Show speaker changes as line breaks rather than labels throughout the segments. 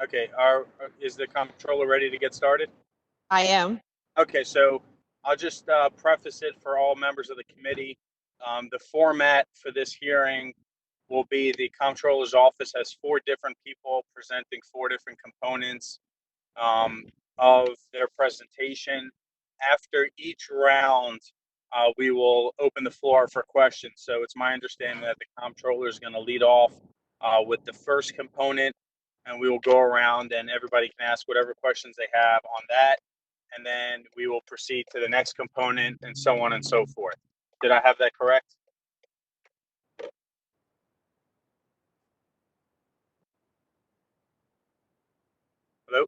Okay, is the comptroller ready to get started?
I am.
Okay, so I'll just preface it for all members of the committee. The format for this hearing will be the comptroller's office has 4 different people presenting 4 different components of their presentation. After each round, we will open the floor for questions. So it's my understanding that the comptroller is going to lead off with the first component, and we will go around and everybody can ask whatever questions they have on that. And then we will proceed to the next component and so on and so forth. Did I have that correct? Hello?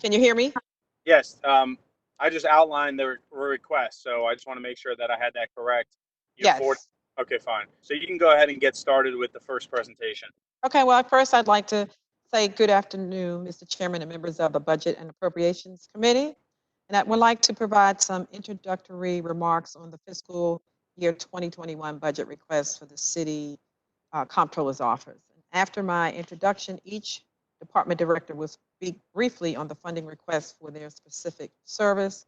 Can you hear me?
Yes. I just outlined the request, so I just want to make sure that I had that correct.
Yes.
Okay, fine. So you can go ahead and get started with the first presentation.
Okay, well, first I'd like to say good afternoon, Mr. Chairman and members of the Budget and Appropriations Committee. And I would like to provide some introductory remarks on the fiscal year 2021 budget request for the City Comptroller's Office. After my introduction, each department director will speak briefly on the funding request for their specific service.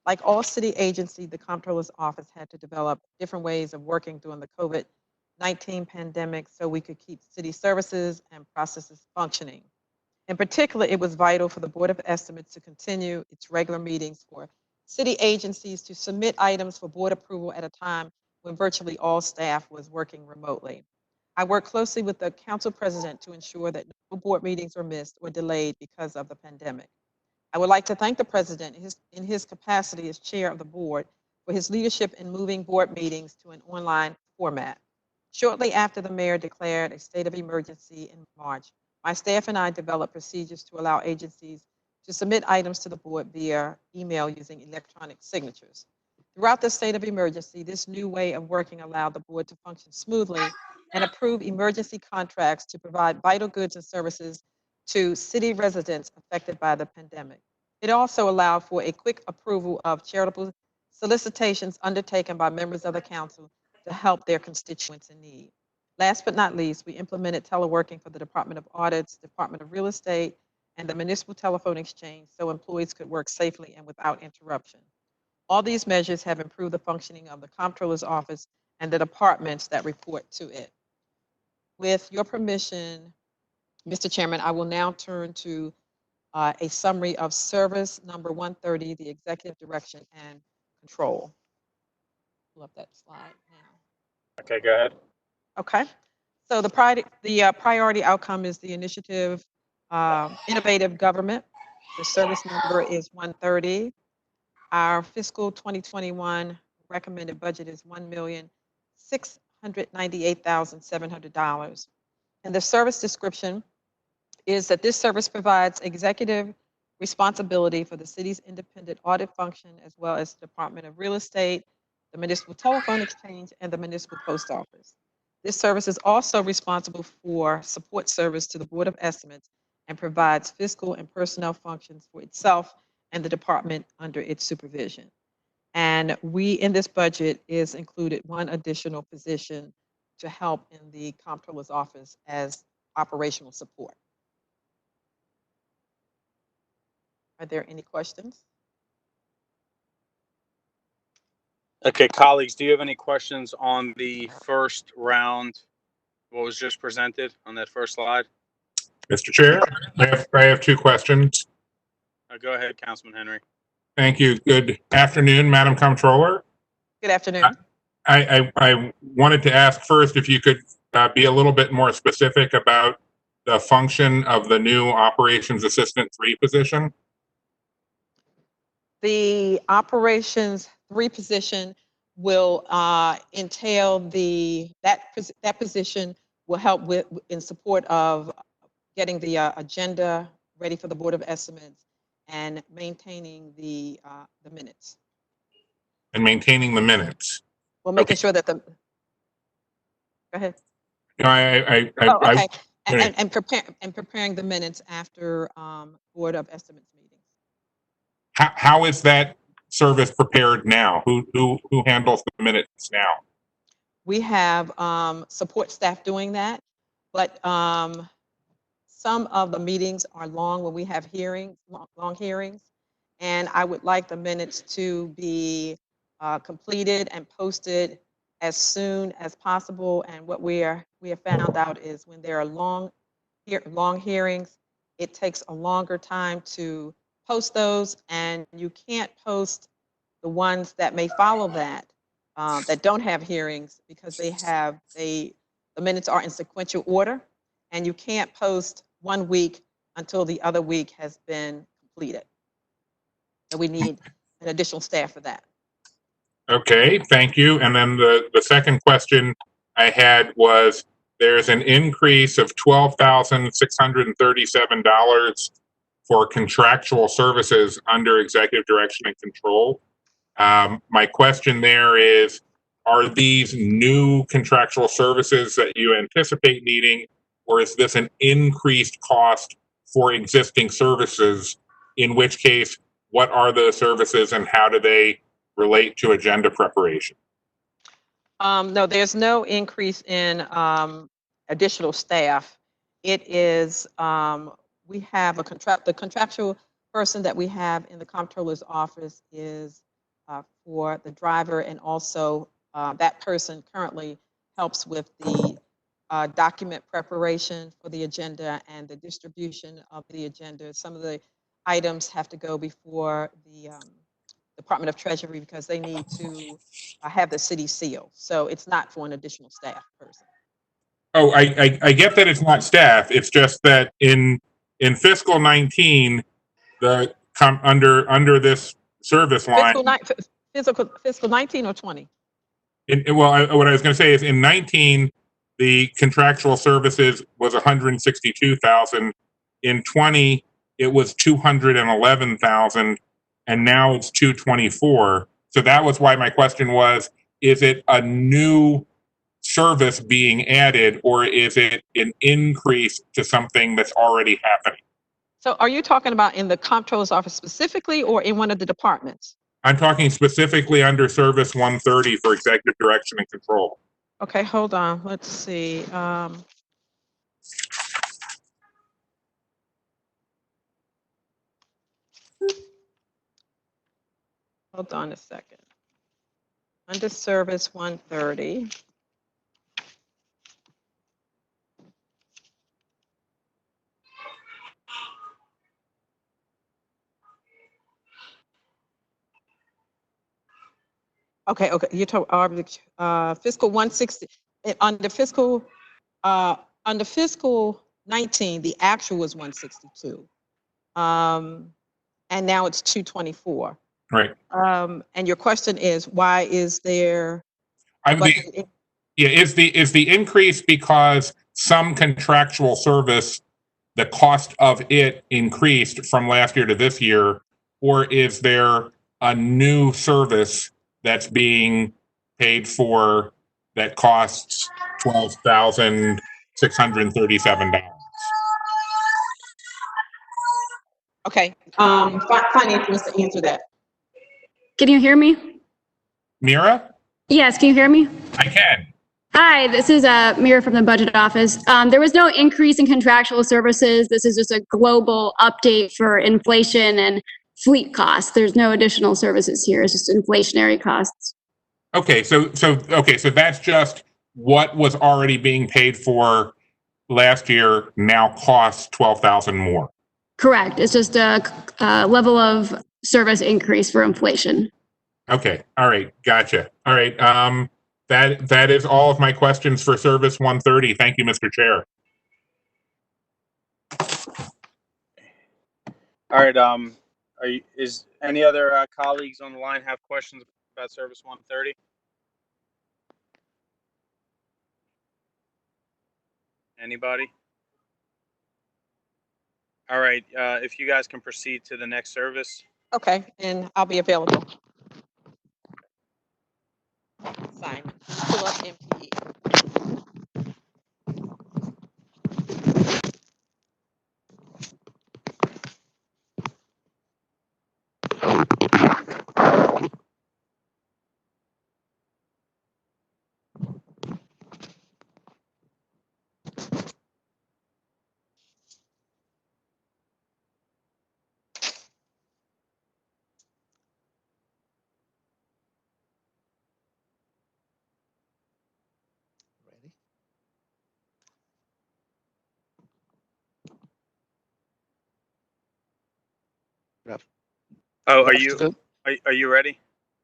Like all city agencies, the Comptroller's Office had to develop different ways of working during the COVID-19 pandemic so we could keep city services and processes functioning. In particular, it was vital for the Board of Estimates to continue its regular meetings for city agencies to submit items for board approval at a time when virtually all staff was working remotely. I worked closely with the council president to ensure that no board meetings were missed or delayed because of the pandemic. I would like to thank the president in his capacity as chair of the board for his leadership in moving board meetings to an online format. Shortly after the mayor declared a state of emergency in March, my staff and I developed procedures to allow agencies to submit items to the board via email using electronic signatures. Throughout the state of emergency, this new way of working allowed the board to function smoothly and approve emergency contracts to provide vital goods and services to city residents affected by the pandemic. It also allowed for a quick approval of charitable solicitations undertaken by members of the council to help their constituents in need. Last but not least, we implemented teleworking for the Department of Audits, Department of Real Estate, and the Municipal Telephone Exchange so employees could work safely and without interruption. All these measures have improved the functioning of the Comptroller's Office and the departments that report to it. With your permission, Mr. Chairman, I will now turn to a summary of service number 130, the executive direction and control. Pull up that slide now.
Okay, go ahead.
Okay. So the priority outcome is the initiative Innovative Government. The service number is 130. Our fiscal 2021 recommended budget is $1,698,700. And the service description is that this service provides executive responsibility for the city's independent audit function, as well as the Department of Real Estate, the Municipal Telephone Exchange, and the Municipal Post Office. This service is also responsible for support service to the Board of Estimates and provides fiscal and personnel functions for itself and the department under its supervision. And in this budget is included one additional position to help in the Comptroller's Office as operational support. Are there any questions?
Okay, colleagues, do you have any questions on the first round, what was just presented on that first slide?
Mr. Chair, I have 2 questions.
Go ahead, Councilman Henry.
Thank you. Good afternoon, Madam Comptroller.
Good afternoon.
I wanted to ask first if you could be a little bit more specific about the function of the new Operations Assistant 3 position.
The Operations 3 position will entail that position will help in support of getting the agenda ready for the Board of Estimates and maintaining the minutes.
And maintaining the minutes.
Well, making sure that go ahead.
No,
okay. And preparing the minutes after Board of Estimates meetings.
How is that service prepared now? Who handles the minutes now?
We have support staff doing that, but some of the meetings are long when we have hearings, long hearings. And I would like the minutes to be completed and posted as soon as possible. And what we have found out is when there are long hearings, it takes a longer time to post those, and you can't post the ones that may follow that don't have hearings, because the minutes are in sequential order, and you can't post 1 week until the other week has been completed. So we need an additional staff for that.
Okay, thank you. And then the second question I had was, there's an increase of $12,637 for contractual services under executive direction and control. My question there is, are these new contractual services that you anticipate needing, or is this an increased cost for existing services? In which case, what are the services and how do they relate to agenda preparation?
No, there's no increase in additional staff. It is, we have the contractual person that we have in the comptroller's office is for the driver, and also that person currently helps with the document preparation for the agenda and the distribution of the agenda. Some of the items have to go before the Department of Treasury because they need to have the city seal. So it's not for an additional staff person.
Oh, I get that it's not staff. It's just that in fiscal 19, under this service line.
Fiscal 19 or 20?
What I was going to say is, in 19, the contractual services was 162,000. In 20, it was 211,000, and now it's 224. So that was why my question was: is it a new service being added, or is it an increase to something that's already happening?
So are you talking about in the comptroller's office specifically, or in one of the departments?
I'm talking specifically under Service 130 for executive direction and control.
Okay, hold on. Let's see. Hold on a second. Under Service 130. Okay, you're talking fiscal 160 under fiscal 19, the actual was 162, and now it's 224.
Right.
And your question is, why is there?
Is the increase because some contractual service, the cost of it increased from last year to this year, or is there a new service that's being paid for that costs $12,637?
Okay, finance wants to answer that.
Can you hear me?
Mira?
Yes, can you hear me?
I can.
Hi, this is Mira from the budget office. There was no increase in contractual services. This is just a global update for inflation and fleet costs. There's no additional services here. It's just inflationary costs.
Okay, so that's just what was already being paid for last year now costs $12,000 more.
Correct. It's just a level of service increase for inflation.
Okay. All right. Gotcha. All right. That is all of my questions for Service 130. Thank you, Mr. Chair.
All right. Is any other colleagues on the line have questions about Service 130? Anybody? All right. If you guys can proceed to the next service.
Okay, and I'll be available. Sign. Pull up MTE.
Oh,
Good afternoon.
are you ready?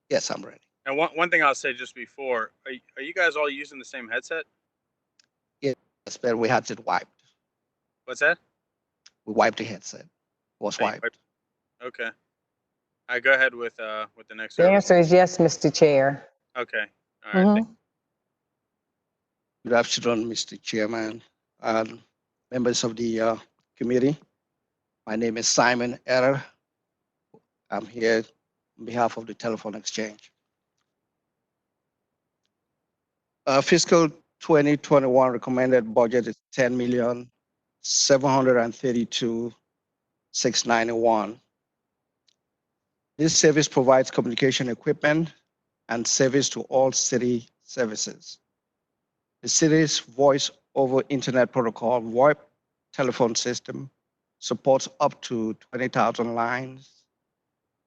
Yes, I'm ready.
And one thing I'll say just before, are you guys all using the same headset?
Yes, but we had it wiped.
What's that?
We wiped the headset. It was
Oh, you
wiped.
Okay. I go ahead with the next
The
service.
answer is yes, Mr. Chair.
Okay. All right.
Mhm.
Good afternoon, Mr. Chairman and members of the committee. My name is Simon Error. I'm here on behalf of the Telephone Exchange. Fiscal 2021 recommended budget is 10,732,691. This service provides communication equipment and service to all city services. The city's voice over internet protocol VoIP telephone system supports up to 20,000 lines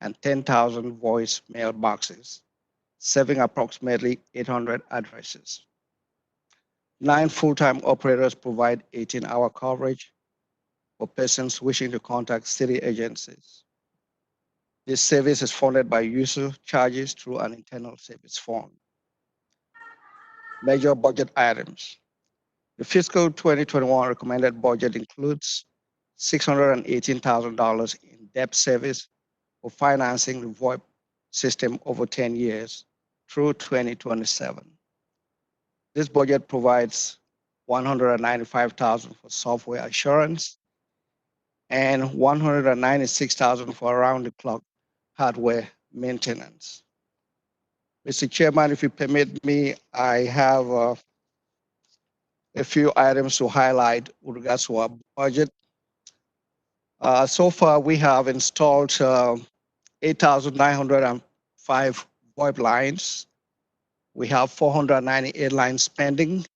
and 10,000 voice mailboxes, serving approximately 800 addresses. 9 full-time operators provide 18-hour coverage for persons wishing to contact city agencies. This service is funded by user charges through an internal service fund. Major budget items. The fiscal 2021 recommended budget includes $618,000 in debt service for financing the VoIP system over 10 years through 2027. This budget provides $195,000 for software assurance and $196,000 for around-the-clock hardware maintenance. Mr. Chairman, if you permit me, I have a few items to highlight with regards to our budget. So far, we have installed 8,905 VoIP lines. We have 498 lines pending,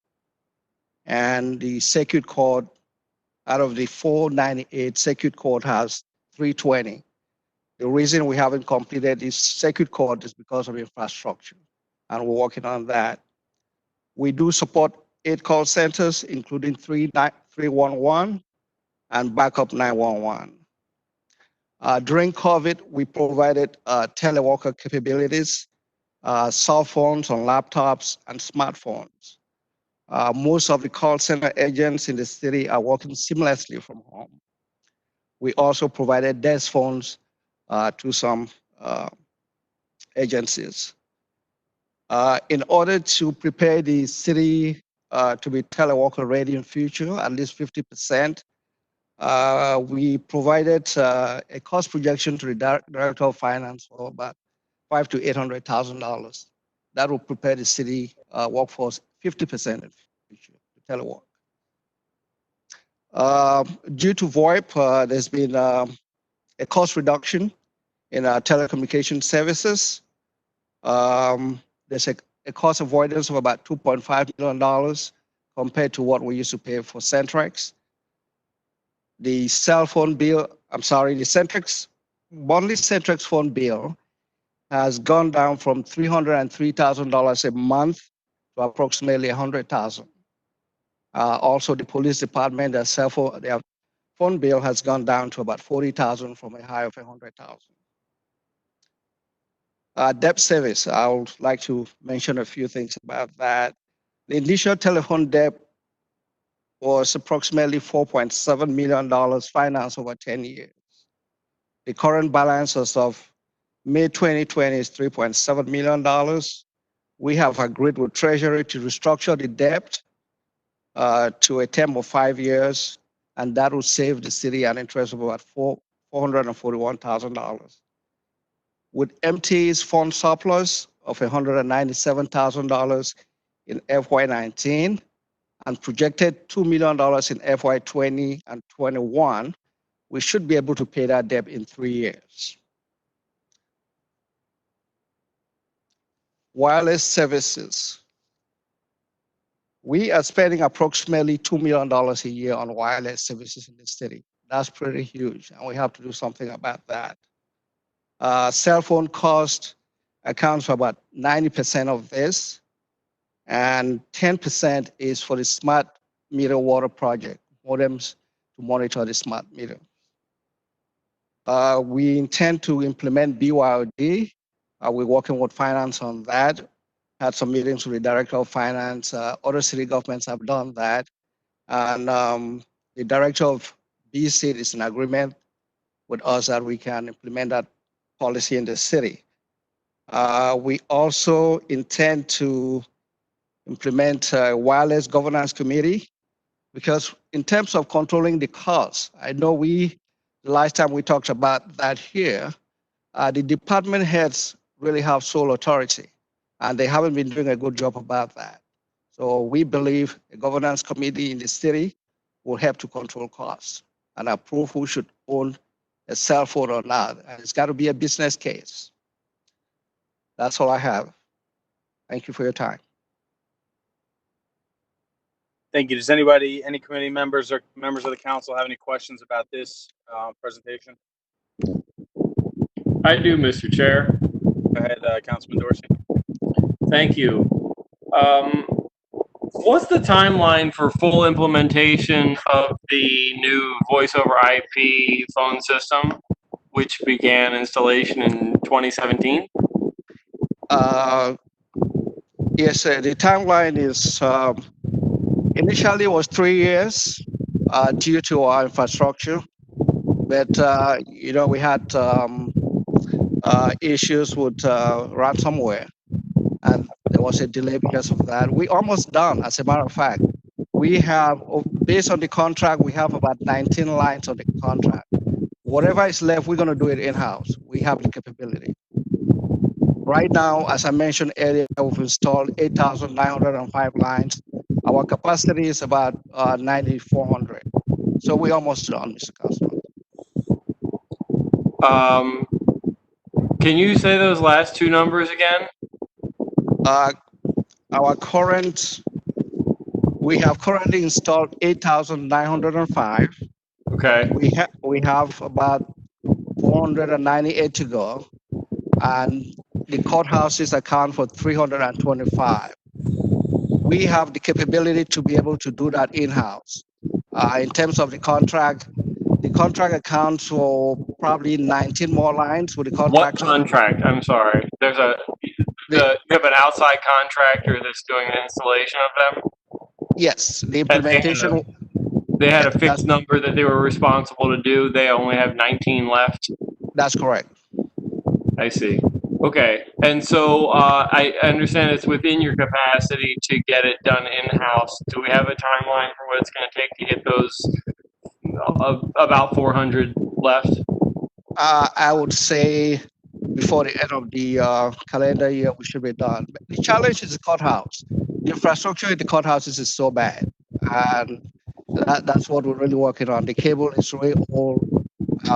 and the circuit cord, out of the 498, circuit cord has 320. The reason we haven't completed this circuit cord is because of infrastructure, and we're working on that. We do support 8 call centers, including 311 and backup 911. During COVID, we provided teleworker capabilities, cell phones on laptops and smartphones. Most of the call center agents in the city are working seamlessly from home. We also provided desk phones to some agencies. In order to prepare the city to be teleworker ready in future, at least 50%, we provided a cost projection to the Director of Finance for about $500,000 to $800,000. That will prepare the city workforce 50% in the future to telework. Due to VoIP, there's been a cost reduction in our telecommunication services. There's a cost avoidance of about $2.5 million compared to what we used to pay for Centrex. The cell phone bill, I'm sorry, the monthly Centrex phone bill has gone down from $303,000 a month to approximately $100,000. Also, the police department, their phone bill has gone down to about $40,000 from a high of $100,000. Debt service, I would like to mention a few things about that. The initial telephone debt was approximately $4.7 million financed over 10 years. The current balance as of May 2020 is $3.7 million. We have agreed with Treasury to restructure the debt to a term of 5 years, and that will save the city an interest of about $441,000. With MT's fund surplus of $197,000 in FY19 and projected $2 million in FY20 and 21, we should be able to pay that debt in 3 years. Wireless services. We are spending approximately $2 million a year on wireless services in the city. That's pretty huge, and we have to do something about that. Cell phone cost accounts for about 90% of this, and 10% is for the smart meter water project, modems to monitor the smart meter. We intend to implement BYOD. We're working with finance on that. Had some meetings with the director of finance. Other city governments have done that. And the director of BC is in agreement with us that we can implement that policy in the city. We also intend to implement a wireless governance committee, because in terms of controlling the costs, I know the last time we talked about that here, the department heads really have sole authority, and they haven't been doing a good job about that. So we believe a governance committee in the city will help to control costs and approve who should own a cell phone or not. And it's got to be a business case. That's all I have. Thank you for your time.
Thank you. Does anybody, any committee members or members of the council have any questions about this presentation?
I do, Mr. Chair.
Go ahead, Councilman Dorsey.
Thank you. What's the timeline for full implementation of the new voice over IP phone system, which began installation in 2017?
Yes, the timeline is initially was 3 years due to our infrastructure, but you know, we had issues with ransomware, and there was a delay because of that. We almost done, as a matter of fact. We have, based on the contract, we have about 19 lines on the contract. Whatever is left, we're going to do it in-house. We have the capability. Right now, as I mentioned earlier, we've installed 8,905 lines. Our capacity is about 9,400. So we're almost done, Mr. Councilman.
Can you say those last two numbers again?
Our current, we have currently installed 8,905.
Okay.
We have about 498 to go, and the courthouses account for 325. We have the capability to be able to do that in-house. In terms of the contract accounts for probably 19 more lines with the contract.
What contract? I'm sorry. There's you have an outside contractor that's doing the installation of them?
Yes, the implementation.
They had a fixed number that they were responsible to do. They only have 19 left.
That's correct.
I see. Okay. And so I understand it's within your capacity to get it done in-house. Do we have a timeline for what it's going to take to get those about 400 left?
I would say before the end of the calendar year, we should be done. But the challenge is the courthouse. The infrastructure in the courthouses is so bad, and that's what we're really working on. The cable is really old.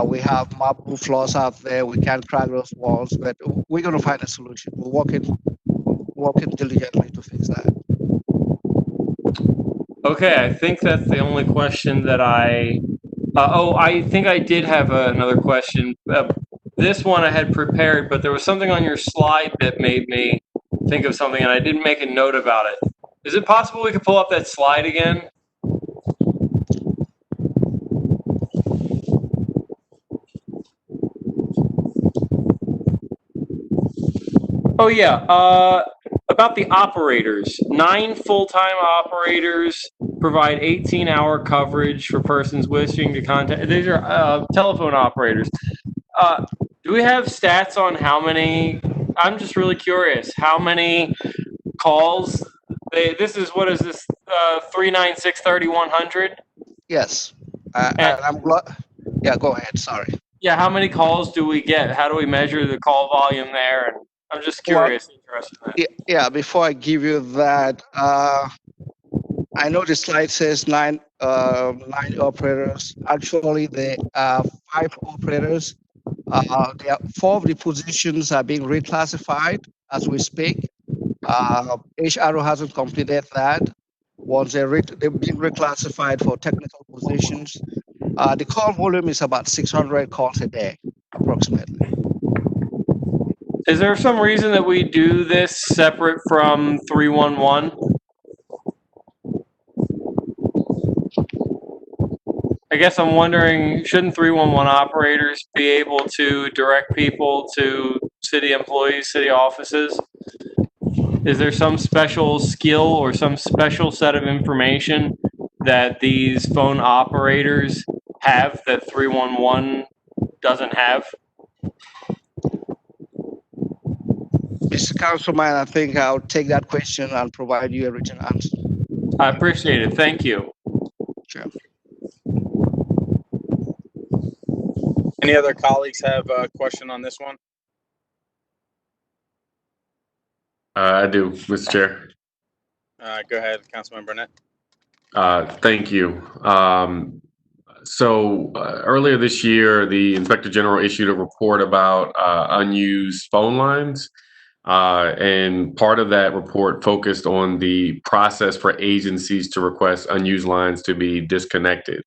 We have marble floors out there. We can't crack those walls, but we're going to find a solution. We're working diligently to fix that.
Okay, I think that's the only question that I think I did have another question. This one I had prepared, but there was something on your slide that made me think of something, and I didn't make a note about it. Is it possible we could pull up that slide again? Oh yeah, about the operators. 9 full-time operators provide 18-hour coverage for persons wishing to contact. These are telephone operators. Do we have stats on how many? I'm just really curious. How many calls? This is, what is this? 396-3100.
Yes, and I'm glad. Yeah, go ahead. Sorry.
Yeah, how many calls do we get? How do we measure the call volume there? And I'm just curious.
Yeah, before I give you that, I know the slide says 9 operators. Actually, there are 5 operators. There are 4 of the positions are being reclassified as we speak. HR hasn't completed that. Once they're being reclassified for technical positions, the call volume is about 600 calls a day, approximately.
Is there some reason that we do this separate from 311? I guess I'm wondering, shouldn't 311 operators be able to direct people to city employees, city offices? Is there some special skill or some special set of information that these phone operators have that 311 doesn't have?
Mr. Councilman, I think I'll take that question and provide you a written answer.
I appreciate it. Thank you.
Sure.
Any other colleagues have a question on this one?
I do, Mr. Chair.
Go ahead, Councilman Burnett.
Thank you. Earlier this year, the Inspector General issued a report about unused phone lines. And part of that report focused on the process for agencies to request unused lines to be disconnected.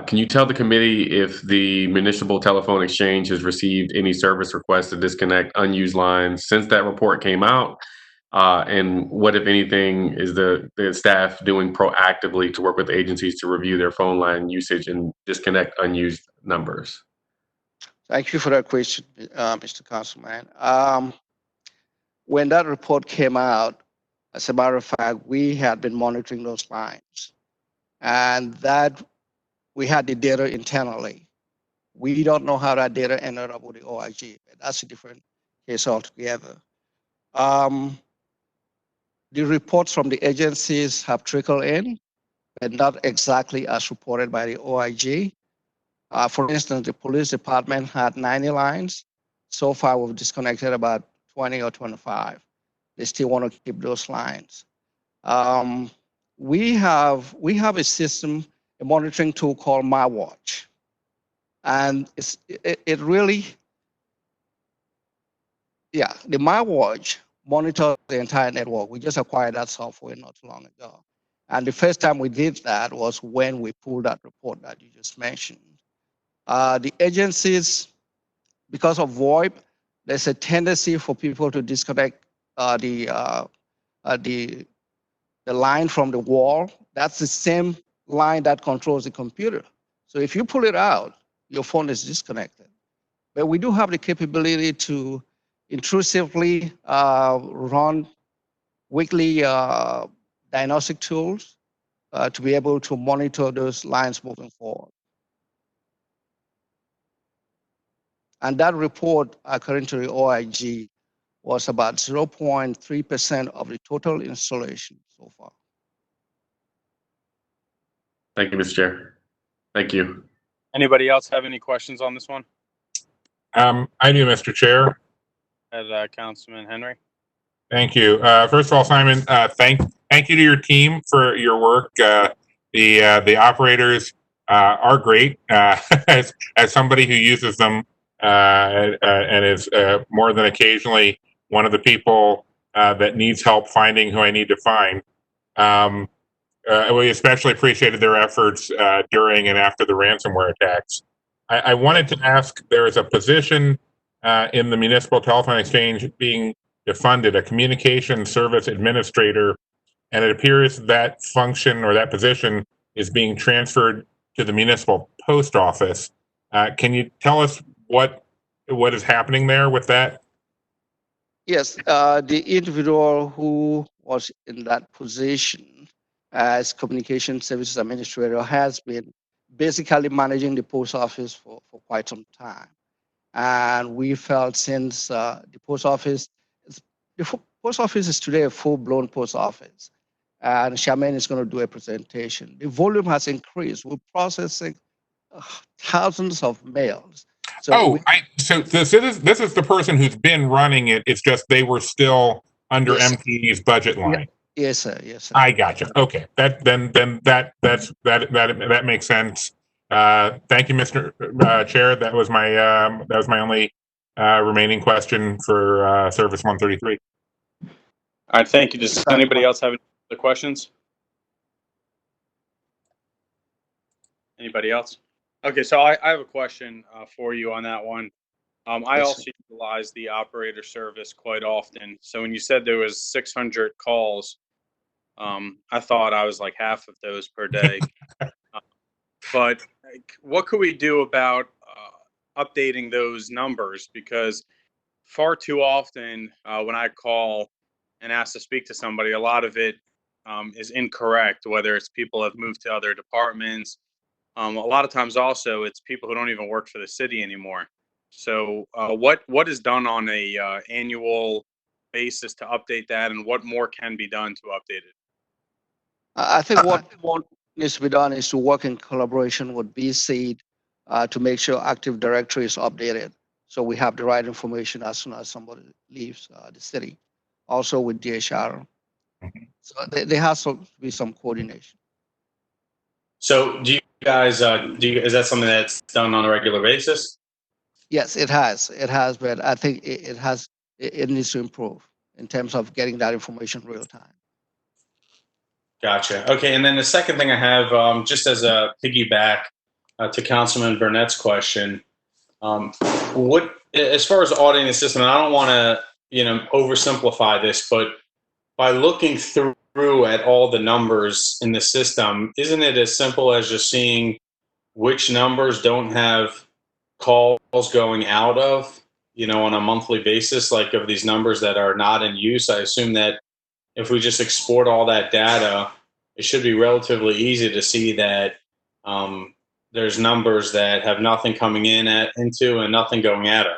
Can you tell the committee if the Municipal Telephone Exchange has received any service requests to disconnect unused lines since that report came out? And what, if anything, is the staff doing proactively to work with agencies to review their phone line usage and disconnect unused numbers?
Thank you for that question, Mr. Councilman. When that report came out, as a matter of fact, we had been monitoring those lines, and that we had the data internally. We don't know how that data ended up with the OIG. That's a different case altogether. The reports from the agencies have trickled in, but not exactly as reported by the OIG. For instance, the police department had 90 lines. So far, we've disconnected about 20 or 25. They still want to keep those lines. We have a system, a monitoring tool called MyWatch. And it really, yeah, the MyWatch monitors the entire network. We just acquired that software not too long ago. And the first time we did that was when we pulled that report that you just mentioned. The agencies, because of VoIP, there's a tendency for people to disconnect the line from the wall. That's the same line that controls the computer. So if you pull it out, your phone is disconnected. But we do have the capability to intrusively run weekly diagnostic tools to be able to monitor those lines moving forward. And that report, according to the OIG, was about 0.3% of the total installation so far.
Thank you, Mr. Chair. Thank you.
Anybody else have any questions on this one?
I do, Mr. Chair.
Councilman Henry.
Thank you. First of all, Simon, thank you to your team for your work. The operators are great. As somebody who uses them and is more than occasionally one of the people that needs help finding who I need to find. We especially appreciated their efforts during and after the ransomware attacks. I wanted to ask, there is a position in the Municipal Telephone Exchange being defunded, a communication service administrator, and it appears that function or that position is being transferred to the Municipal Post Office. Can you tell us what is happening there with that?
Yes, the individual who was in that position as communication services administrator has been basically managing the post office for quite some time. And we felt since the post office is today a full-blown post office, and Charmaine is going to do a presentation. The volume has increased. We're processing thousands of mails. So
so this is the person who's been running it. It's just they were still under MTE's budget line.
Yes, sir. Yes, sir.
I gotcha. Okay, that makes sense. Thank you, Mr. Chair. That was my only remaining question for Service 133.
All right, thank you. Does anybody else have any other questions? Anybody else? Okay, so I have a question for you on that one. I also utilize the operator service quite often. So when you said there was 600 calls, I thought I was like half of those per day. But what could we do about updating those numbers? Because far too often when I call and ask to speak to somebody, a lot of it is incorrect, whether it's people have moved to other departments. A lot of times also it's people who don't even work for the city anymore. So what is done on a annual basis to update that, and what more can be done to update it?
I think what needs to be done is to work in collaboration with BC to make sure Active Directory is updated, so we have the right information as soon as somebody leaves the city. Also with DHR, so there has to be some coordination.
So do you guys is that something that's done on a regular basis?
Yes, it has, but I think it needs to improve in terms of getting that information real time.
Gotcha. Okay, and then the second thing I have, just as a piggyback to Councilman Burnett's question, what, as far as auditing the system, and I don't want to, oversimplify this, but by looking through at all the numbers in the system, isn't it as simple as just seeing which numbers don't have calls going out of, on a monthly basis, like of these numbers that are not in use? I assume that if we just export all that data, it should be relatively easy to see that there's numbers that have nothing coming into and nothing going out of.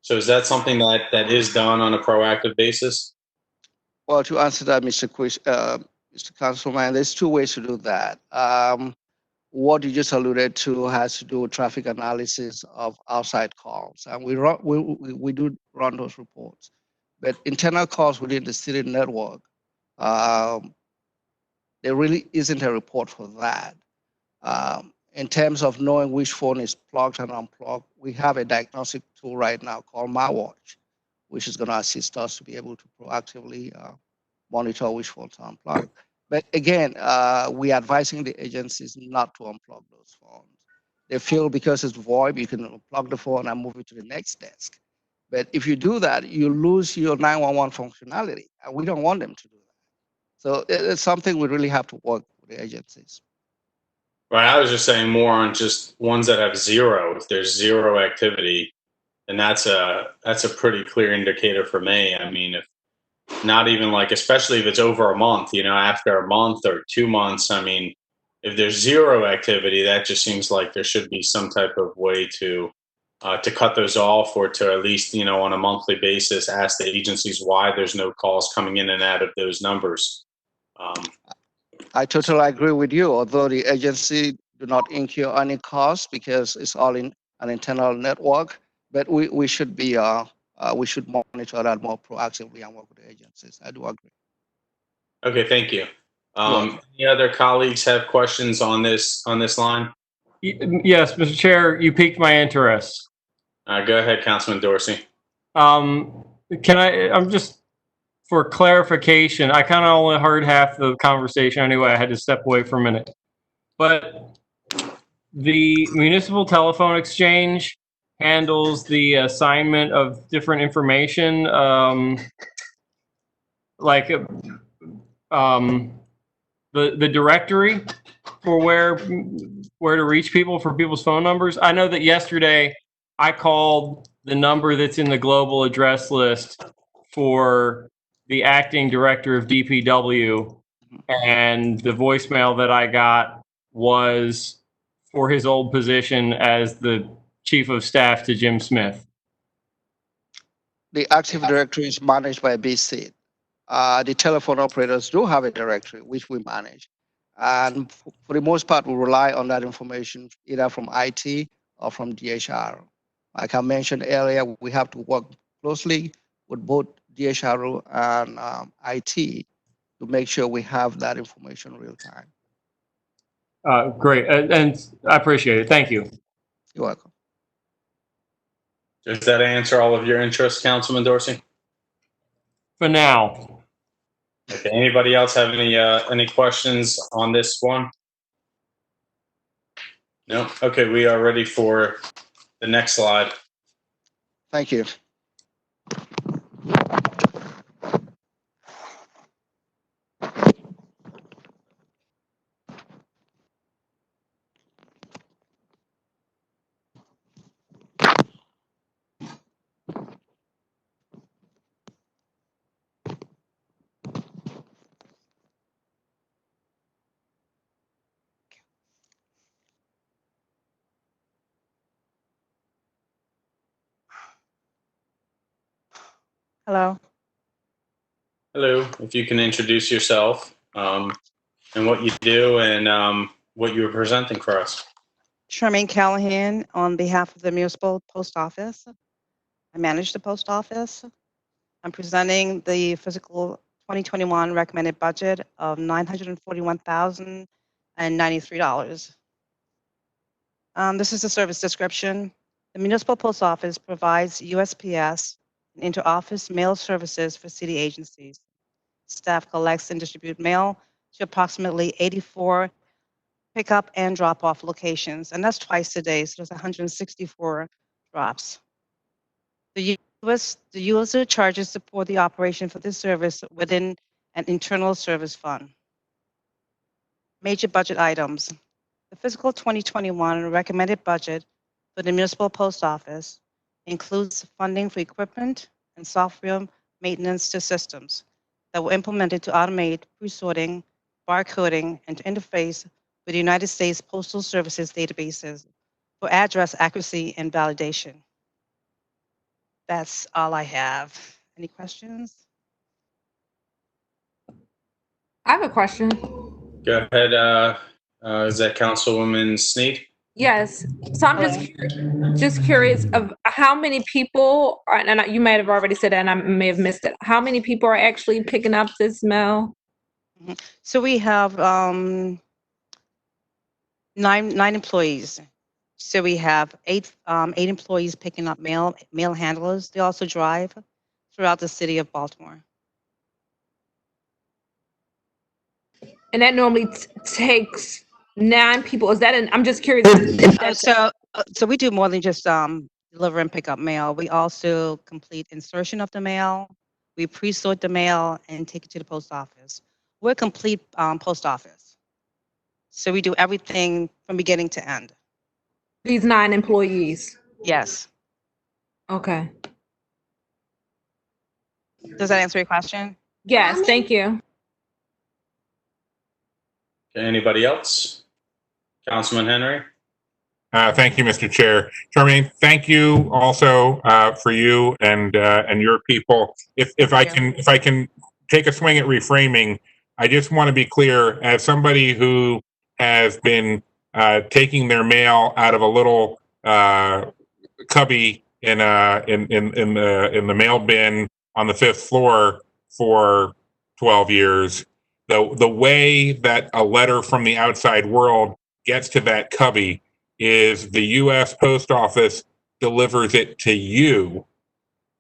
So is that something that is done on a proactive basis?
Well, to answer that, Mr. Councilman, there's two ways to do that. What you just alluded to has to do with traffic analysis of outside calls, and we do run those reports. But internal calls within the city network, there really isn't a report for that. In terms of knowing which phone is plugged and unplugged, we have a diagnostic tool right now called MyWatch, which is going to assist us to be able to proactively monitor which phones are unplugged. But again, we're advising the agencies not to unplug those phones. They feel because it's VoIP, you can unplug the phone and move it to the next desk. But if you do that, you lose your 911 functionality, and we don't want them to do that. So it's something we really have to work with the agencies.
Right. I was just saying more on just ones that have zero. If there's zero activity, then that's a pretty clear indicator for me. I mean, if not even like, especially if it's over a month, after a month or 2 months, I mean, if there's zero activity, that just seems like there should be some type of way to cut those off, or to at least, on a monthly basis, ask the agencies why there's no calls coming in and out of those numbers.
I totally agree with you, although the agency do not incur any costs because it's all in an internal network, but we should be we should monitor that more proactively and work with the agencies. I do agree.
Okay, thank you. Any other colleagues have questions on this line?
Yes, Mr. Chair, you piqued my interest.
Go ahead, Councilman Dorsey.
I'm just, for clarification, I kind of only heard half the conversation anyway. I had to step away for a minute. But the municipal telephone exchange handles the assignment of different information, like the directory for where to reach people for people's phone numbers. I know that yesterday I called the number that's in the global address list for the acting director of DPW, and the voicemail that I got was for his old position as the chief of staff to Jim Smith.
The Active Directory is managed by BC. The telephone operators do have a directory which we manage, and for the most part, we rely on that information either from IT or from DHR. Like I mentioned earlier, we have to work closely with both DHR and IT to make sure we have that information real time.
Great, and I appreciate it. Thank you.
You're welcome.
Does that answer all of your interests, Councilman Dorsey?
For now.
Okay. Anybody else have any questions on this one? No. Okay. We are ready for the next slide.
Thank you.
Hello.
Hello. If you can introduce yourself and what you do and what you were presenting for us.
Charmaine Callahan on behalf of the Municipal Post Office. I manage the post office. I'm presenting the fiscal 2021 recommended budget of $941,093. This is the service description. The Municipal Post Office provides USPS and inter-office mail services for city agencies. Staff collects and distributes mail to approximately 84 pickup and drop-off locations, and that's twice a day, so there's 164 drops. The user charges support the operation for this service within an internal service fund. Major budget items. The fiscal 2021 recommended budget for the Municipal Post Office includes funding for equipment and software maintenance to systems that were implemented to automate pre-sorting, barcoding, and to interface with the United States Postal Services databases for address accuracy and validation. That's all I have. Any questions?
I have a question.
Go ahead. Is that Councilwoman Snead?
Yes. So I'm just curious of how many people, and you may have already said that and I may have missed it. How many people are actually picking up this mail?
So we have nine employees. So we have eight employees picking up mail handlers. They also drive throughout the city of Baltimore.
And that normally takes 9 people. Is that I'm just curious.
So we do more than just deliver and pick up mail. We also complete insertion of the mail. We pre-sort the mail and take it to the post office. We're a complete post office. So we do everything from beginning to end.
These 9 employees?
Yes.
Okay.
Does that answer your question?
Yes, thank you.
Okay, anybody else? Councilman Henry?
Thank you, Mr. Chair. Charmaine, thank you also for you and your people. If I can take a swing at reframing, I just want to be clear, as somebody who has been taking their mail out of a little cubby in the mail bin on the 5th floor for 12 years, the way that a letter from the outside world gets to that cubby is the U.S. Post Office delivers it to you,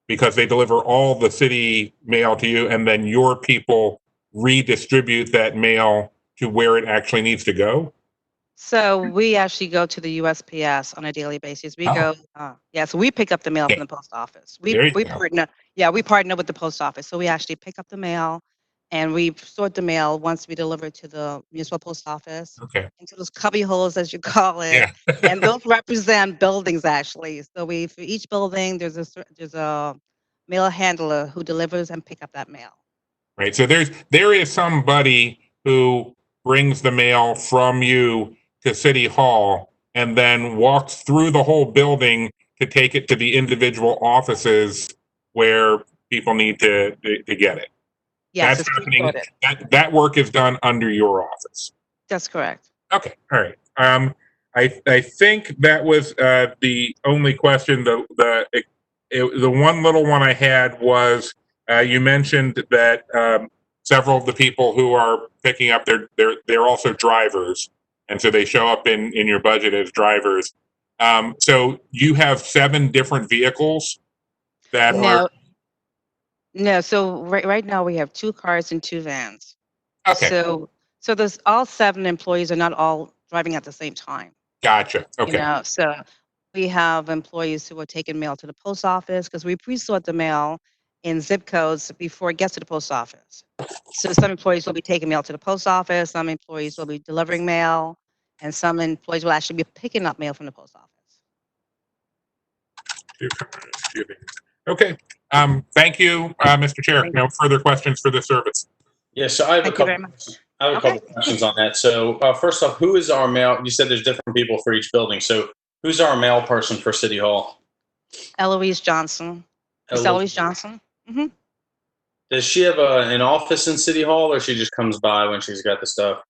because they deliver all the city mail to you, and then your people redistribute that mail to where it actually needs to go?
So we actually go to the USPS on a daily basis. We go, so we pick up the mail from the post office. We partner with the post office. So we actually pick up the mail and we sort the mail once we deliver it to the municipal post office.
Okay.
Into those cubby holes, as you call it.
Yeah.
And those represent buildings actually. So for each building, there's a mail handler who delivers and pick up that mail.
Right. So there is somebody who brings the mail from you to City Hall and then walks through the whole building to take it to the individual offices where people need to get it.
Yes,
That's happening. That work is done under your office.
That's correct.
Okay. All right. I think that was the only question. The one little one I had was you mentioned that several of the people who are picking up they're also drivers, and so they show up in your budget as drivers. So you have 7 different vehicles that are.
No, so right now we have 2 cars and 2 vans.
Okay.
So there's all 7 employees are not all driving at the same time.
Gotcha. Okay.
So we have employees who are taking mail to the post office because we pre-sort the mail in zip codes before it gets to the post office. So some employees will be taking mail to the post office, some employees will be delivering mail, and some employees will actually be picking up mail from the post office.
Okay. Thank you, Mr. Chair. No further questions for this service.
Yeah, so I have a couple questions on that. So first off, who is our mail? You said there's different people for each building. So who's our mail person for City Hall?
Eloise Johnson. Eloise Johnson? Mhm.
Does she have an office in City Hall, or she just comes by when she's got the stuff?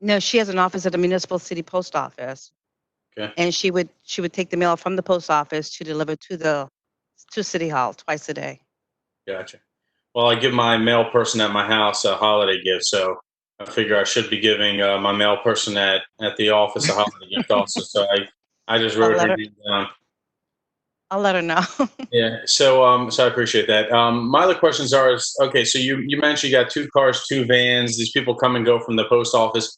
No, she has an office at the municipal city post office,
Okay,
and she would take the mail from the post office to deliver to City Hall twice a day.
gotcha. Well, I give my mail person at my house a holiday gift, so I figure I should be giving my mail person at the office a holiday gift also. So I just
I'll
wrote
let
her
her.
name down.
I'll let her know.
Yeah. So I appreciate that. My other questions are: okay, so you mentioned you got 2 cars, 2 vans. These people come and go from the post office.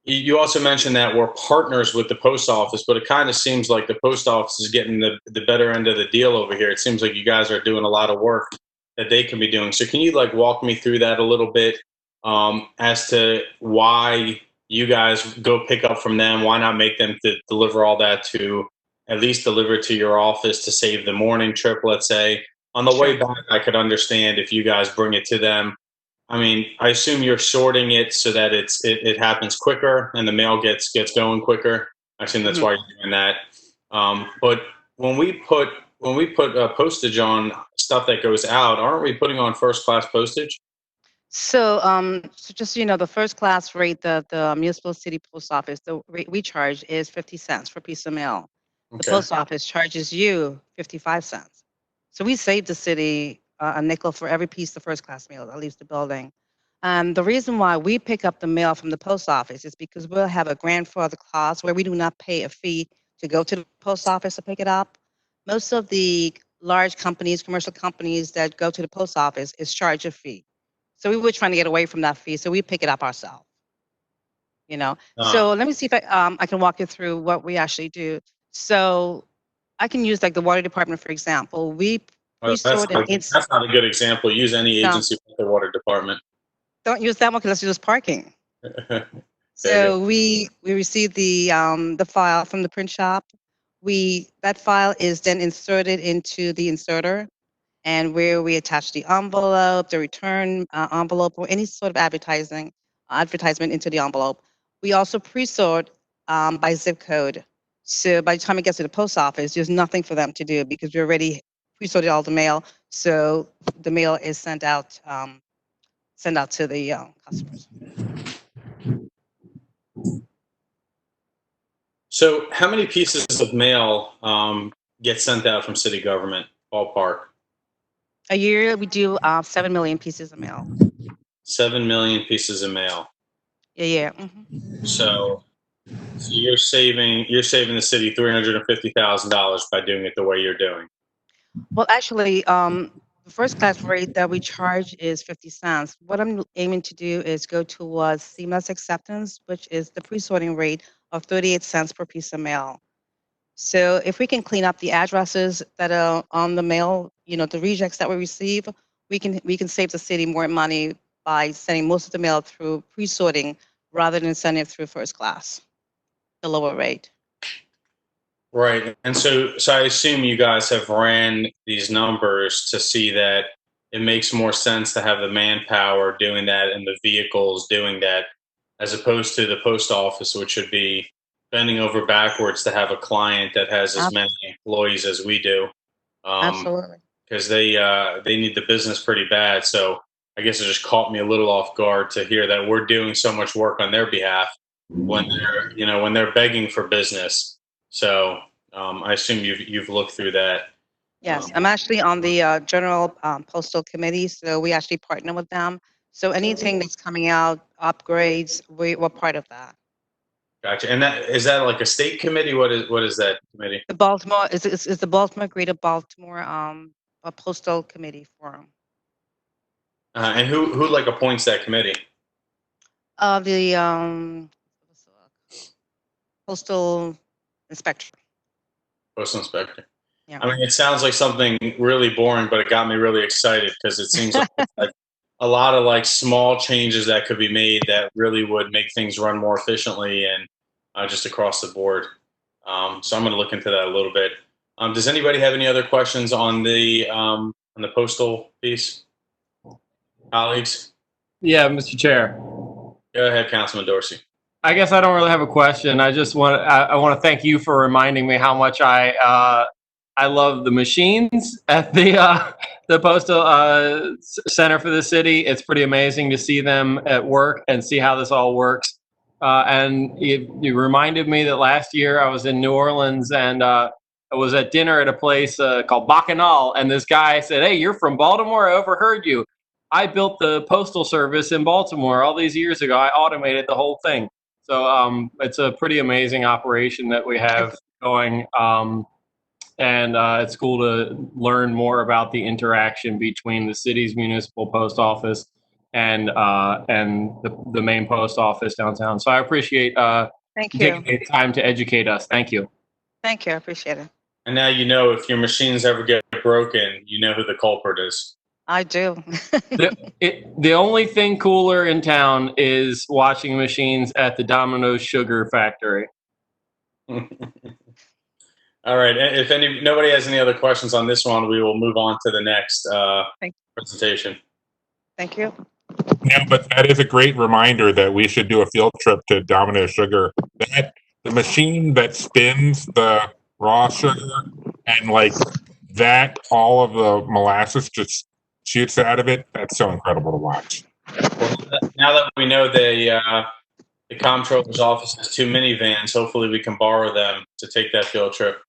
You also mentioned that we're partners with the post office, but it kind of seems like the post office is getting the better end of the deal over here. It seems like you guys are doing a lot of work that they can be doing. So can you like walk me through that a little bit, as to why you guys go pick up from them? Why not make them to deliver all that to at least deliver to your office to save the morning trip, let's say. On the way
Sure.
back, I could understand if you guys bring it to them. I mean, I assume you're sorting it so that it happens quicker and the mail gets going quicker. I assume that's
Mhm.
why you're doing that. But when we put postage on stuff that goes out, aren't we putting on first class postage?
So just so you know, the first class rate, the municipal city post office, the rate we charge is 50 cents for a piece of mail. The
Okay.
post office charges you 55 cents. So we save the city a nickel for every piece of first class mail that leaves the building. The reason why we pick up the mail from the post office is because we'll have a grandfather clause where we do not pay a fee to go to the post office to pick it up. Most of the large companies, commercial companies that go to the post office is charge a fee. So we were trying to get away from that fee, so we pick it up ourselves. You know.
Uh,
So let me see if I can walk you through what we actually do. So I can use like the water department for example. We
well, that's
pre-sort and
that's not a good example. Use any
no,
agency with the water department.
don't use that one because let's use parking.
There you go.
So we receive the file from the print shop. That file is then inserted into the inserter, and where we attach the envelope, the return envelope, or any sort of advertisement into the envelope. We also pre-sort by zip code. So by the time it gets to the post office, there's nothing for them to do because we already pre-sorted all the mail. So the mail is sent out to the customers.
So, how many pieces of mail get sent out from city government, ballpark?
A year we do 7 million pieces of mail.
7 million pieces of mail.
Yeah. Mm-hmm.
So you're saving the city $350,000 by doing it the way you're doing.
Well, actually, the first class rate that we charge is 50 cents. What I'm aiming to do is go towards seamless acceptance, which is the pre-sorting rate of 38 cents per piece of mail. So if we can clean up the addresses that are on the mail, the rejects that we receive, we can save the city more money by sending most of the mail through pre-sorting rather than sending it through first class, the lower rate.
Right. And so I assume you guys have ran these numbers to see that it makes more sense to have the manpower doing that and the vehicles doing that as opposed to the post office, which would be bending over backwards to have a client that has as many employees as we do.
Absolutely.
Because they need the business pretty bad. So I guess it just caught me a little off guard to hear that we're doing so much work on their behalf when they're begging for business. So I assume you've looked through that.
Yes, I'm actually on the General Postal Committee, so we actually partner with them. So anything that's coming out, upgrades, we're part of that.
Gotcha. And is that like a state committee? What is that committee?
The Baltimore is the Baltimore Greater Baltimore a Postal Committee Forum.
And who like appoints that committee?
The Postal Inspector.
Postal inspector.
Yeah.
I mean, it sounds like something really boring, but it got me really excited because it seems like a lot of like small changes that could be made that really would make things run more efficiently and just across the board. So I'm going to look into that a little bit. Does anybody have any other questions on the postal piece, colleagues?
Yeah, Mr. Chair.
Go ahead, Councilman Dorsey.
I guess I don't really have a question. I just want to thank you for reminding me how much I I love the machines at the postal center for the city. It's pretty amazing to see them at work and see how this all works. And you reminded me that last year I was in New Orleans and I was at dinner at a place called Bacchanal, and this guy said, "Hey, you're from Baltimore? I overheard you. I built the postal service in Baltimore all these years ago. I automated the whole thing." So it's a pretty amazing operation that we have going. And it's cool to learn more about the interaction between the city's municipal post office and the main post office downtown. So I appreciate
Thank you.
taking the time to educate us. Thank you.
Thank you. I appreciate it.
And now you know if your machines ever get broken, you know who the culprit is.
I do.
The only thing cooler in town is washing machines at the Domino's Sugar Factory.
All right. If nobody has any other questions on this one, we will move on to the next presentation.
Thank you.
Yeah, but that is a great reminder that we should do a field trip to Domino's Sugar. The machine that spins the raw sugar and like that, all of the molasses just shoots out of it. That's so incredible to watch.
Well, now that we know the comptroller's office has 2 minivans, hopefully we can borrow them to take that field trip.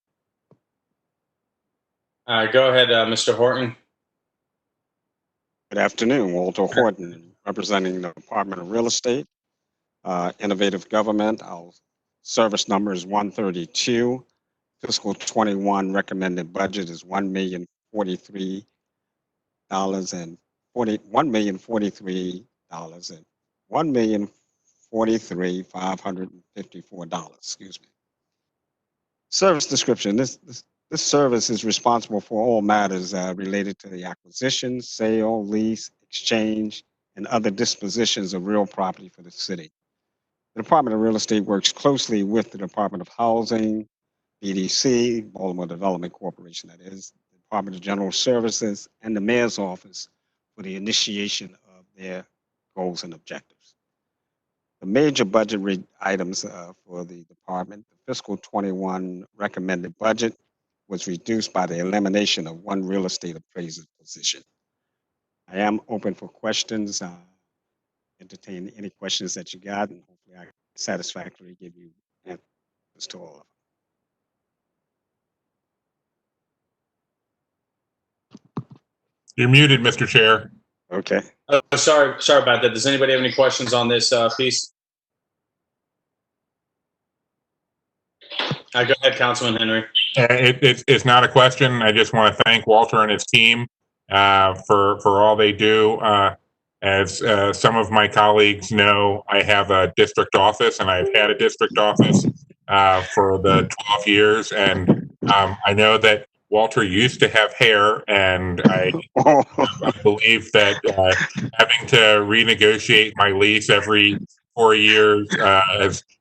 Go ahead, Mr. Horton.
Good afternoon, Walter Horton, representing the Department of Real Estate, Innovative Government. Our service number is 132. Fiscal 21 recommended budget is $1,043 and $1,043,554. Excuse me. Service description. This service is responsible for all matters related to the acquisition, sale, lease, exchange, and other dispositions of real property for the city. The Department of Real Estate works closely with the Department of Housing, BDC, Baltimore Development Corporation, that is, the Department of General Services, and the Mayor's Office for the initiation of their goals and objectives. The major budget items for the department, the fiscal 21 recommended budget was reduced by the elimination of 1 real estate appraiser position. I am open for questions. Entertain any questions that you got, and hopefully I can satisfactorily give you answers to all of them.
You're muted, Mr. Chair.
Okay.
Sorry about that. Does anybody have any questions on this piece? Go ahead, Councilman Henry.
It's not a question. I just want to thank Walter and his team for all they do. As some of my colleagues know, I have a district office, and I've had a district office for the 12 years. And I know that Walter used to have hair, and I believe that having to renegotiate my lease every 4 years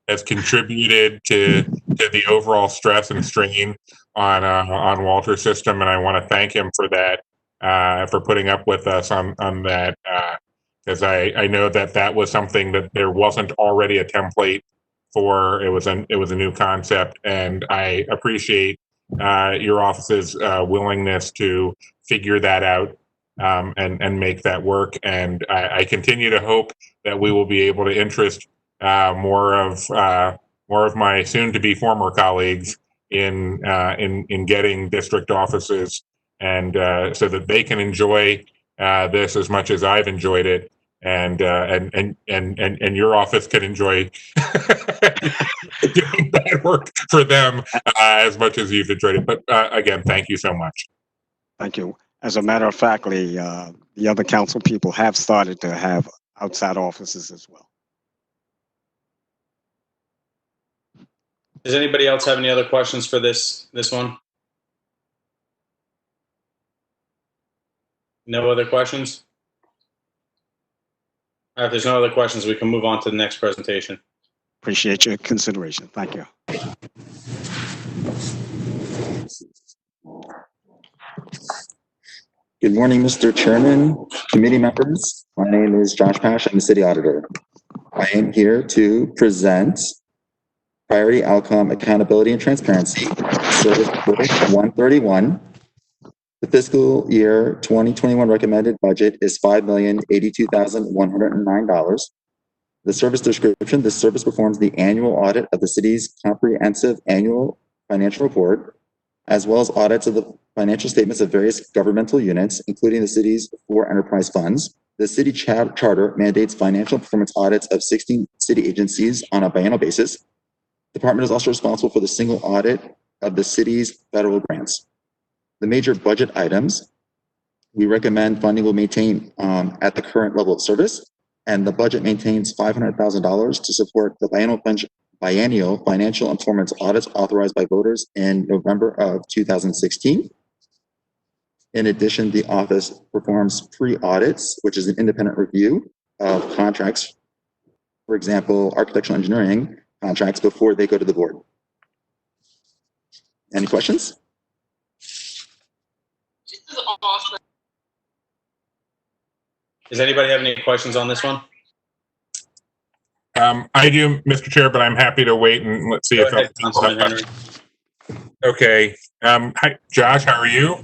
has contributed to the overall stress and strain on Walter's system, and I want to thank him for that, for putting up with us on that, because I know that was something that there wasn't already a template for. It was a new concept, and I appreciate your office's willingness to figure that out and make that work. And I continue to hope that we will be able to interest more of my soon-to-be former colleagues in getting district offices, and so that they can enjoy this as much as I've enjoyed it, and your office can enjoy doing that work for them as much as you've enjoyed it. But again, thank you so much.
Thank you. As a matter of fact, the other council people have started to have outside offices as well.
Does anybody else have any other questions for this one? No other questions? All right, if there's no other questions, we can move on to the next presentation.
Appreciate your consideration. Thank you.
Good morning, Mr. Chairman, committee members. My name is Josh Pash. I'm the city auditor. I am here to present priority outcome, accountability, and transparency, Service Report 131. The fiscal year 2021 recommended budget is $5,082,109. The service description: this service performs the annual audit of the city's comprehensive annual financial report, as well as audits of the financial statements of various governmental units, including the city's 4 enterprise funds. The city charter mandates financial performance audits of 16 city agencies on a biennial basis. The department is also responsible for the single audit of the city's federal grants. The major budget items, we recommend funding will maintain at the current level of service, and the budget maintains $500,000 to support the biennial financial performance audits authorized by voters in November of 2016. In addition, the office performs pre-audits, which is an independent review of contracts, for example, architectural engineering contracts, before they go to the board. Any questions?
Does anybody have any questions on this one?
I do, Mr. Chair, but I'm happy to wait and let's see
Go
if
ahead, Councilman Henry.
Okay. Hi, Josh. How are you?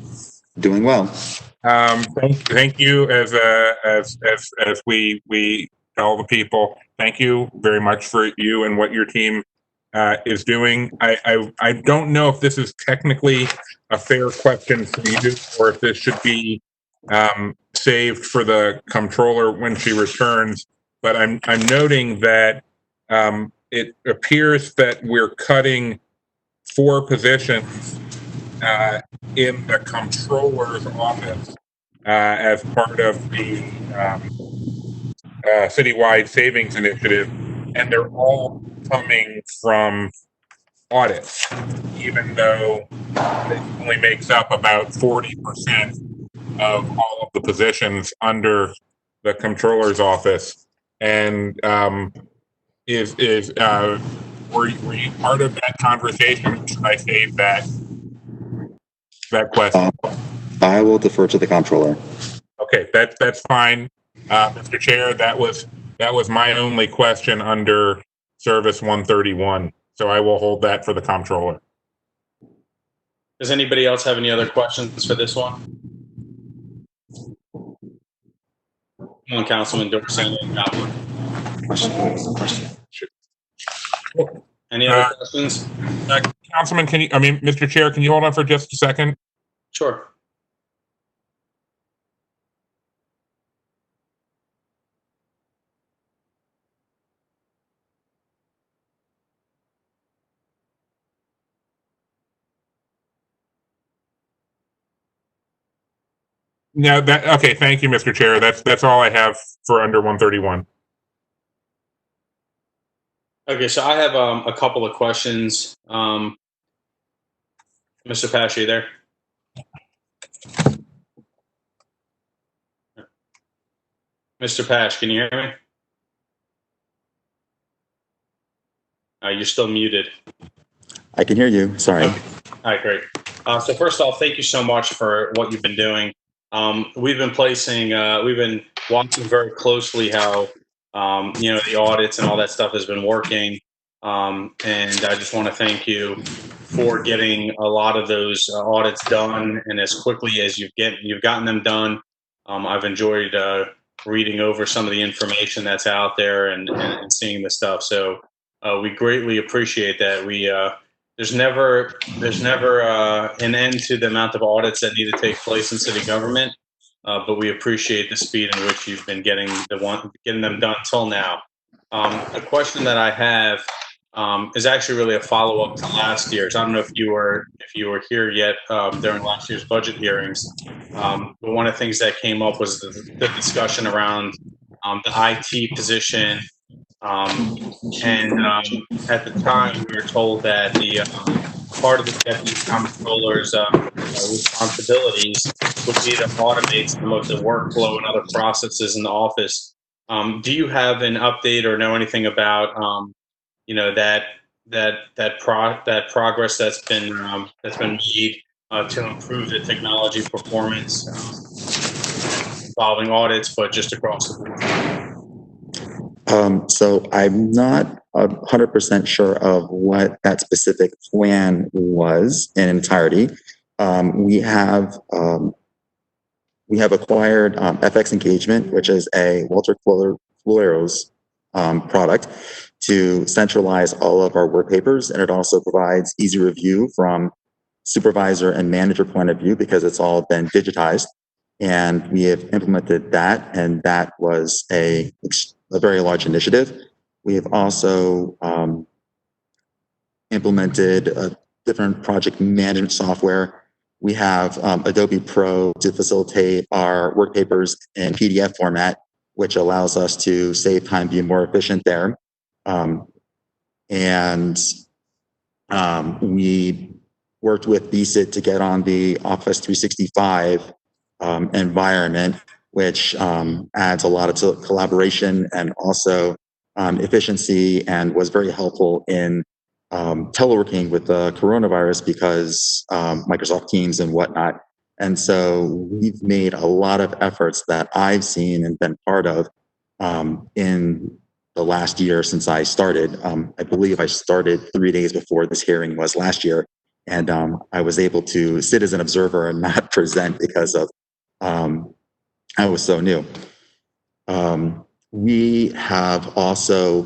Doing well.
Thank you. As we tell the people, thank you very much for you and what your team is doing. I don't know if this is technically a fair question for you, or if this should be saved for the comptroller when she returns. But I'm noting that it appears that we're cutting 4 positions in the comptroller's office as part of the citywide savings initiative, and they're all coming from audits, even though it only makes up about 40% of all of the positions under the comptroller's office. And were you part of that conversation? Should I save that question?
I will defer to the comptroller.
Okay, that's fine, Mr. Chair. That was my only question under Service 131. So I will hold that for the comptroller.
Does anybody else have any other questions for this one? Come on, Councilman Dorsey. Any other questions?
Councilman, Mr. Chair, can you hold on for just a second?
Sure.
No, okay. Thank you, Mr. Chair. That's all I have for under 131.
Okay, so I have a couple of questions. Mr. Pash, are you there? Mr. Pash, can you hear me? You're still muted.
I can hear you. Sorry.
Okay. All right, great. So first off, thank you so much for what you've been doing. We've been watching very closely how the audits and all that stuff has been working. And I just want to thank you for getting a lot of those audits done, and as quickly as you've gotten them done. I've enjoyed reading over some of the information that's out there and seeing the stuff. So we greatly appreciate that. There's never an end to the amount of audits that need to take place in city government, but we appreciate the speed in which you've been getting them done till now. A question that I have is actually really a follow-up to last year's. I don't know if you were here yet during last year's budget hearings, but one of the things that came up was the discussion around the IT position. And at the time, we were told that the part of the deputy comptroller's responsibilities would be to automate some of the workflow and other processes in the office. Do you have an update or know anything about that progress that's been made to improve the technology performance involving audits, but just across the board?
So I'm not 100% sure of what that specific plan was in entirety. We have acquired FX Engagement, which is a Walter Florero's product to centralize all of our work papers, and it also provides easy review from supervisor and manager point of view because it's all been digitized. And we have implemented that, and that was a very large initiative. We have also implemented a different project management software. We have Adobe Pro to facilitate our work papers in PDF format, which allows us to save time, be more efficient there. We worked with BSIT to get on the Office 365 environment, which adds a lot of collaboration and also efficiency, and was very helpful in teleworking with the coronavirus because Microsoft Teams and whatnot. And so we've made a lot of efforts that I've seen and been part of in the last year since I started. I believe I started 3 days before this hearing was last year. And I was able to sit as an observer and not present because of I was so new. We have also,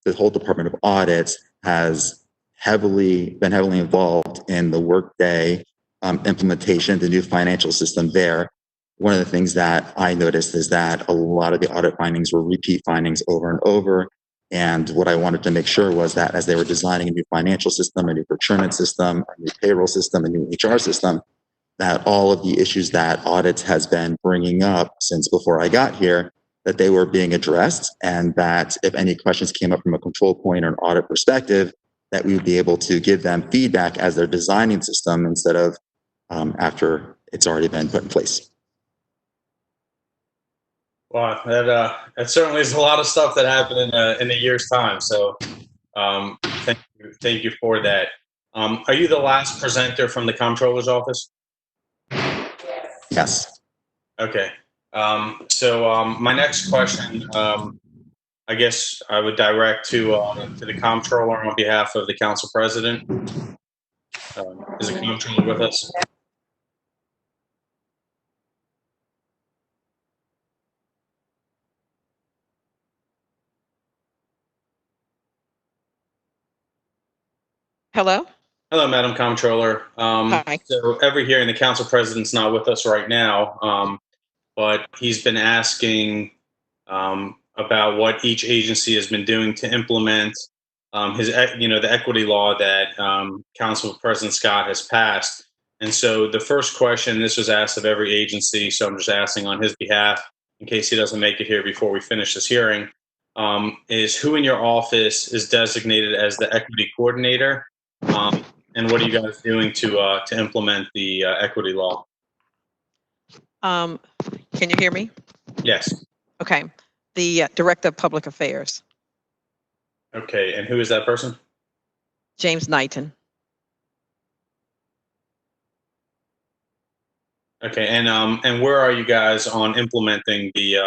the whole Department of Audits has been heavily involved in the Workday implementation, the new financial system there. One of the things that I noticed is that a lot of the audit findings were repeat findings over and over. And what I wanted to make sure was that as they were designing a new financial system, a new procurement system, a new payroll system, a new HR system, that all of the issues that audits has been bringing up since before I got here, that they were being addressed, and that if any questions came up from a control point or an audit perspective, that we would be able to give them feedback as they're designing the system instead of after it's already been put in place.
Wow, that certainly is a lot of stuff that happened in a year's time. So thank you for that. Are you the last presenter from the Comptroller's office?
Yes.
Okay. So my next question, I guess I would direct to the Comptroller on behalf of the Council President. Is the Comptroller with us?
Hello?
Hello, Madam Comptroller.
Hi.
So every hearing, the Council President's not with us right now, but he's been asking about what each agency has been doing to implement the equity law that Council President Scott has passed. And so the first question, this was asked of every agency, so I'm just asking on his behalf in case he doesn't make it here before we finish this hearing, is who in your office is designated as the equity coordinator? And what are you guys doing to implement the equity law?
Can you hear me?
Yes.
Okay. The Director of Public Affairs,
Okay, and who is that person?
James Knighton.
Okay, and where are you guys on implementing the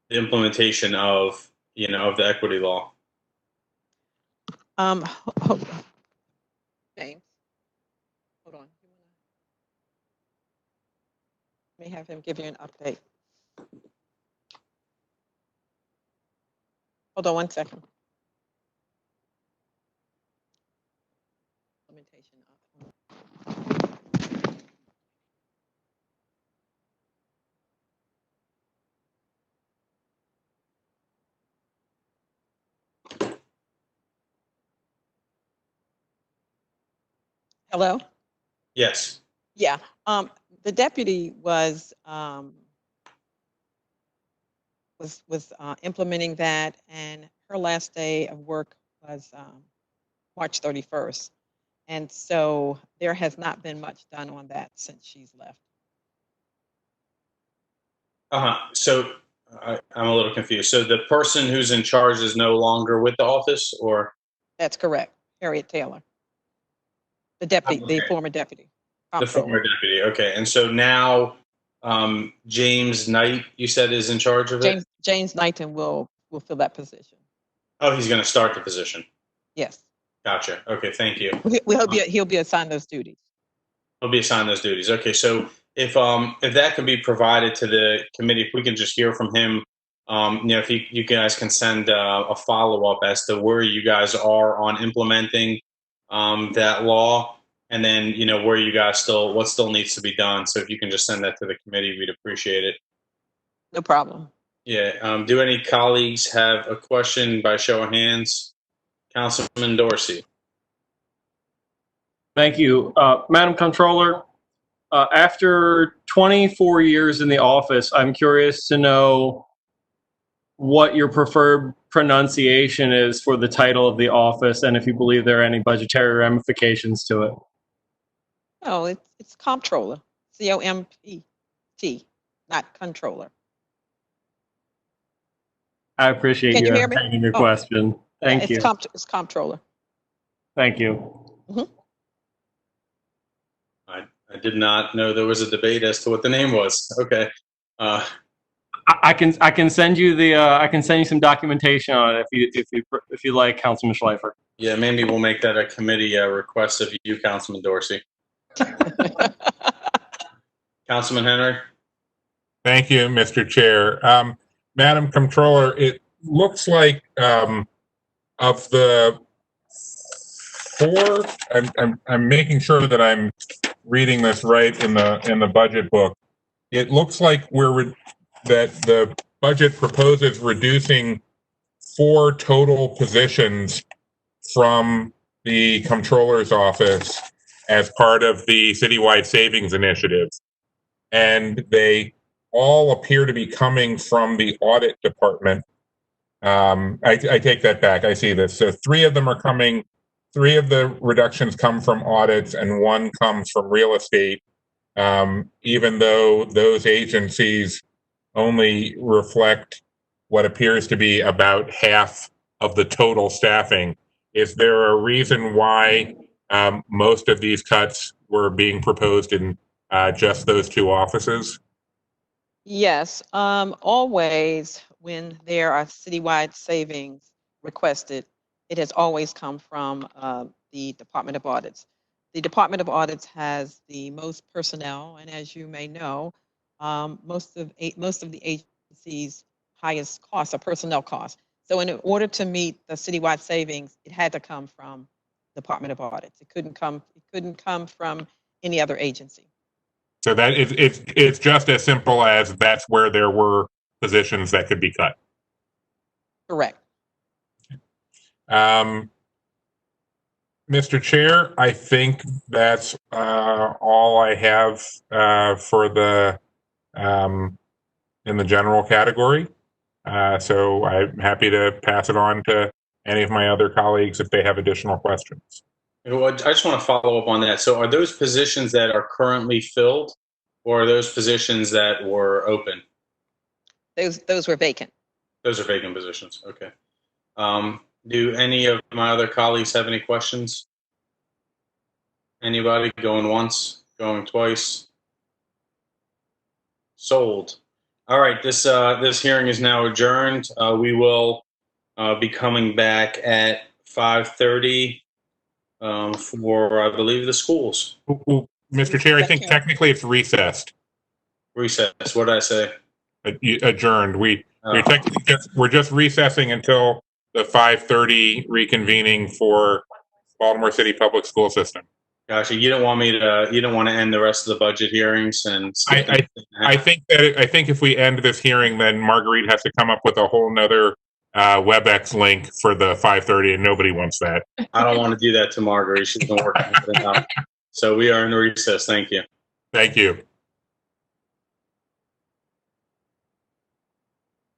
implementation of of the equity law?
Hold on. James, hold on. May have him give you an update. Hold on one second. Implementation of. Hello?
Yes.
Yeah. The deputy was implementing that, and her last day of work was March 31st. And so there has not been much done on that since she's left.
So I'm a little confused. So the person who's in charge is no longer with the office, or?
That's correct. Harriet Taylor. The deputy,
Okay.
the former deputy.
The former deputy. Okay, and so now James Knight, you said, is in charge of it?
James Knighton will fill that position.
Oh, he's going to start the position.
Yes.
Gotcha. Okay, thank you.
He'll be assigned those duties.
He'll be assigned those duties. Okay, so if that can be provided to the committee, if we can just hear from him, if you guys can send a follow-up as to where you guys are on implementing that law, and then where you guys what still needs to be done. So if you can just send that to the committee, we'd appreciate it.
No problem.
Yeah. Do any colleagues have a question by show of hands? Councilman Dorsey.
Thank you. Madam Comptroller, after 24 years in the office, I'm curious to know what your preferred pronunciation is for the title of the office, and if you believe there are any budgetary ramifications to it.
No, it's Comptroller. C-O-M-P-T, not Controller.
I appreciate
Can
you
you hear me?
entertaining your question. Thank you.
It's Comptroller.
Thank you.
I did not know there was a debate as to what the name was. Okay.
I can send you some documentation on it if you like, Councilman Schleifer.
Yeah, maybe we'll make that a committee request of you, Councilman Dorsey. Councilman Henry.
Thank you, Mr. Chair. Madam Comptroller, it looks like of the four, I'm making sure that I'm reading this right in the budget book. It looks like that the budget proposes reducing 4 total positions from the Comptroller's office as part of the citywide savings initiative. And they all appear to be coming from the audit department. I take that back. I see this. So 3 of them are coming. 3 of the reductions come from audits and 1 comes from real estate, even though those agencies only reflect what appears to be about half of the total staffing. Is there a reason why most of these cuts were being proposed in just those 2 offices?
Yes, always when there are citywide savings requested, it has always come from the Department of Audits. The Department of Audits has the most personnel, and as you may know, most of the agency's highest costs are personnel costs. So in order to meet the citywide savings, it had to come from Department of Audits. It couldn't come from any other agency.
So that it's just as simple as that's where there were positions that could be cut.
Correct.
Mr. Chair, I think that's all I have for the in the general category. So I'm happy to pass it on to any of my other colleagues if they have additional questions.
Well, I just want to follow up on that. So are those positions that are currently filled, or are those positions that were open?
Those were vacant.
Those are vacant positions. Okay. Do any of my other colleagues have any questions? Anybody going once, going twice? Sold. All right. This hearing is now adjourned. We will be coming back at 5:30 for, I believe, the schools.
Mr. Chair, I think technically it's recessed.
Recessed. What did I say?
Adjourned. We're just recessing until the 5:30 reconvening for Baltimore City Public School System.
Gotcha. You don't want to end the rest of the budget hearings and.
I think if we end this hearing, then Marguerite has to come up with a whole nother WebEx link for the 5:30, and nobody wants that.
I don't want to do that to Marguerite. She's been working it out. So we are in recess. Thank you.
Thank you.